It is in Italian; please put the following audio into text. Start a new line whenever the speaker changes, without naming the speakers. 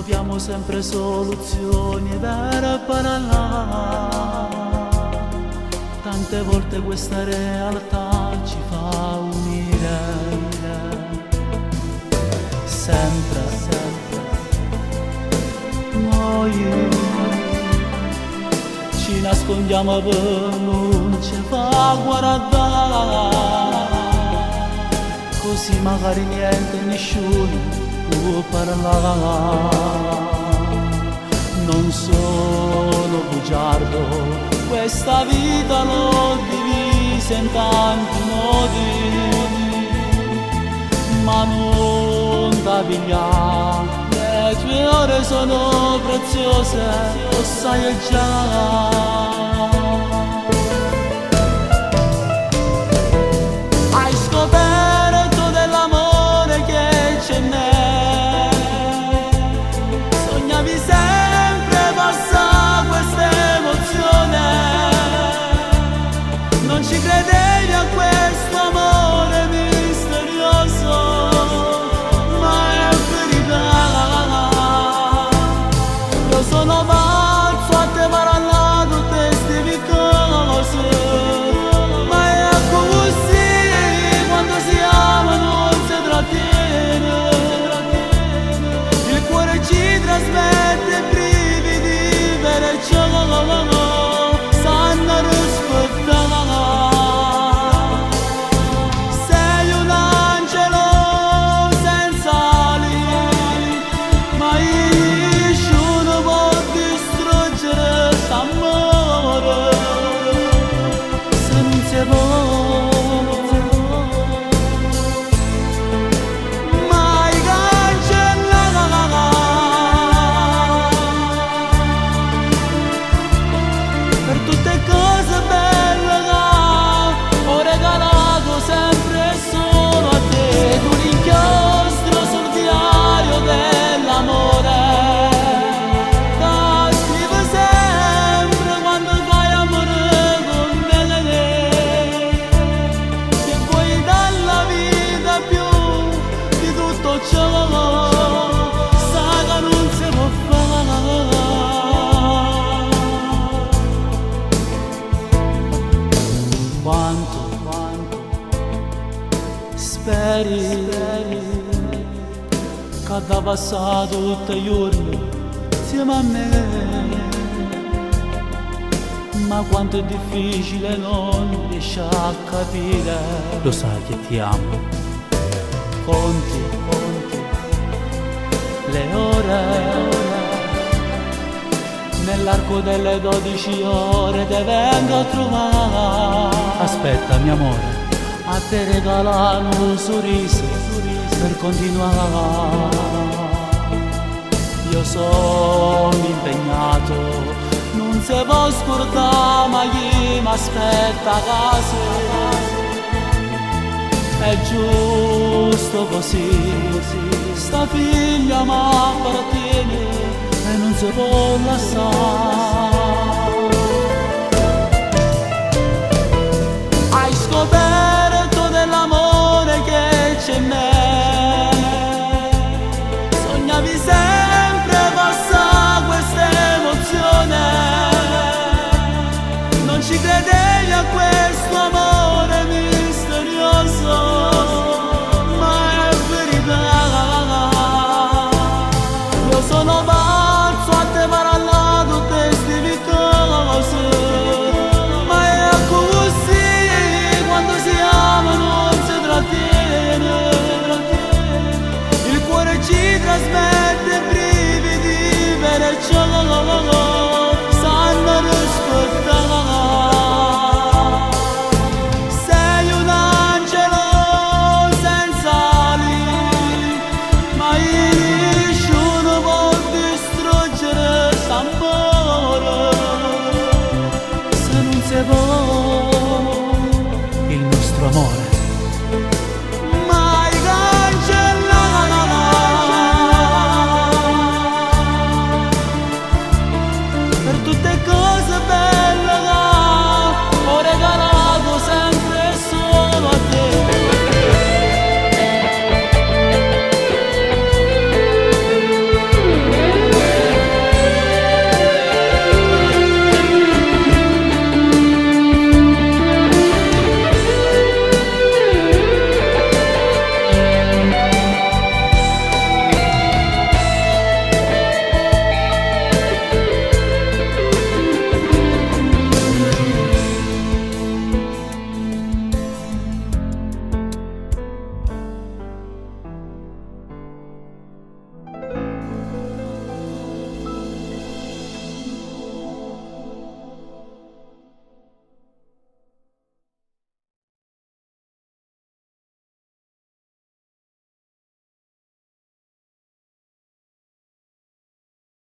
troviamo sempre soluzioni per parlare. Tante volte questa realtà ci fa unire, sempre, noi ci nascondiamo per non ci fa guardare, così magari niente, nessuno può parlare. Non sono bugiardo, questa vita l'ho divisa in tanti modi, ma non da pigliare, le tue ore sono preziose, lo sai già. Hai scoperto dell'amore che c'è in me, sognavi sempre passare questa emozione, non ci credevi a questo amore misterioso, ma è verità. Io sono pazzo a te parlare tutte queste cose, ma è così quando si ama non si trattiene, il cuore ci trasmette brividi perciò sanno rispettare. Sei un angelo senza ali, ma nessuno può distruggere quest'amore se non si può mai cancellare. Per tutte cose belle che ho regalato sempre e solo a te, tu l'inchiostro sul diario dell'amore, che scrivo sempre quando fai amore con me, che vuoi dalla vita più di tutto ciò, sai che non si può fare. Quanto speri che da passato tutto i giorni insieme a me, ma quanto è difficile non riesci a capire. Lo sai che ti amo. Conti le ore, nell'arco delle 12 ore te vengo a trovare. Aspetta mio amore, a te regalano un sorriso per continuare. Io sono impegnato, non si può scordare, ma chi mi aspetta a casa. È giusto così, sta figlia mi appartiene e non si può lasciare. Hai scoperto dell'amore che c'è in me, sognavi sempre passare questa emozione, non ci credevi a questo amore misterioso, ma è verità. Io sono pazzo a te parlare tutte queste cose, ma è così quando si ama non si trattiene, il cuore ci trasmette brividi perciò sanno rispettare. Sei un angelo senza ali, ma nessuno può distruggere quest'amore se non si può. Il nostro amore